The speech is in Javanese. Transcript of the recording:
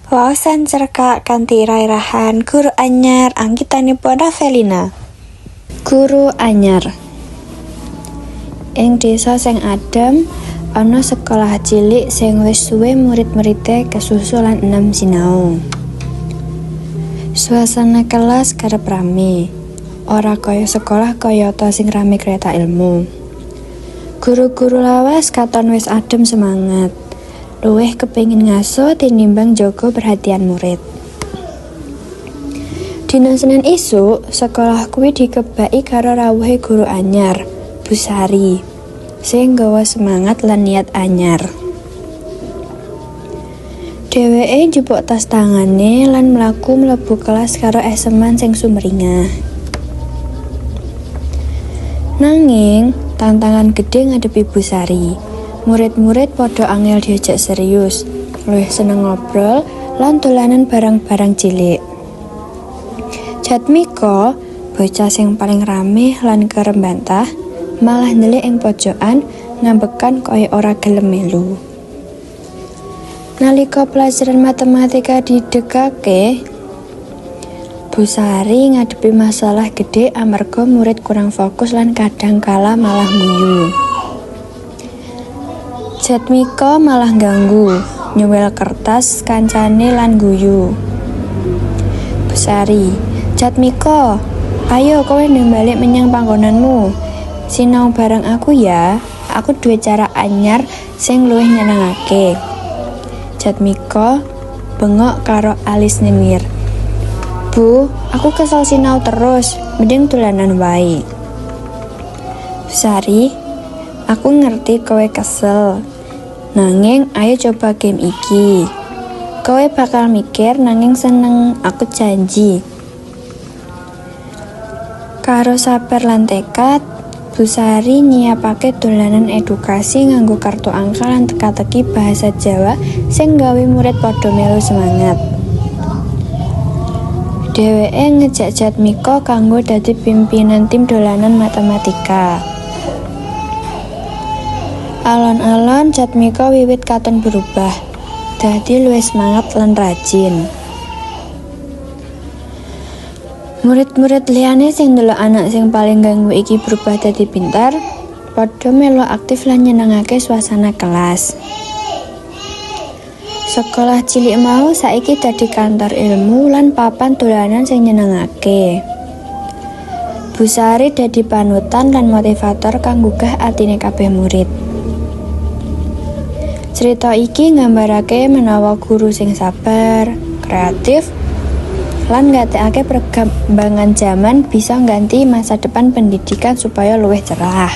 Wawasan cerkak kanthi irahan guru anyar anggitanipun Ravelina. Guru anyar. Ing desa sing adem ana sekolah cilik sing wis suwe murid-muride kesusu lan enem sinau. Suasana kelas kerep rame. Ora kaya sekolah kayata sing rame kereta ilmu. Guru-guru lawas katon wis adem semangat. Luwih kepengin ngaso tinimbang jaga perhatian murid. Dina Senin isuk, sekolah kuwi dikebaki karo rawuhe guru anyar, Bu Sari, sing nggawa semangat lan niat anyar. Dheweke njupuk tas tangane lan mlaku mlebu kelas karo eseman sing sumringah. Nanging, tantangan gede ngadepi Bu Sari. Murid-murid padha angel diajak serius, luwih seneng ngobrol lan dolanan barang-barang cilik. Jatmiko, bocah sing paling rame lan kerep bantah, malah ndelik ing pojokan ngambekan kaya ora gelem melu. Nalika pelajaran matematika didegake, Bu Sari ngadepi masalah gede amarga murid kurang fokus lan kadang kala malah guyu. Jatmiko malah ganggu, nyuwel kertas kancane lan guyu. Bu Sari, Jatmiko, ayo kowe balik menyang panggonanmu. Sinau bareng aku ya, aku duwe cara anyar sing luwih nyenengake. Jatmiko bengok karo alis nyengir. Bu, aku kesel sinau terus, mending dolanan wae. Bu Sari, aku ngerti kowe kesel. Nanging ayo coba game iki. Kowe bakal mikir nanging seneng, aku janji. Karo sabar lan tekad, Bu Sari nyiapake dolanan edukasi nganggo kartu angka lan teka-teki bahasa Jawa sing gawe murid padha melu semangat. Dheweke ngejak Jatmiko kanggo dadi pimpinan tim dolanan matematika. Alon-alon Jatmiko wiwit katon berubah, dadi luwih semangat lan rajin. Murid-murid liyane sing ndelok anak sing paling ganggu iki berubah dadi pintar, padha melu aktif lan nyenengake suasana kelas. Sekolah cilik mau saiki dadi kantor ilmu lan papan dolanan sing nyenengake. Bu Sari dadi panutan lan motivator kang gugah atine kabeh murid. Cerita iki nggambarake menawa guru sing sabar, kreatif, lan nggatekake perkembangan zaman bisa ngganti masa depan pendidikan supaya luwih cerah.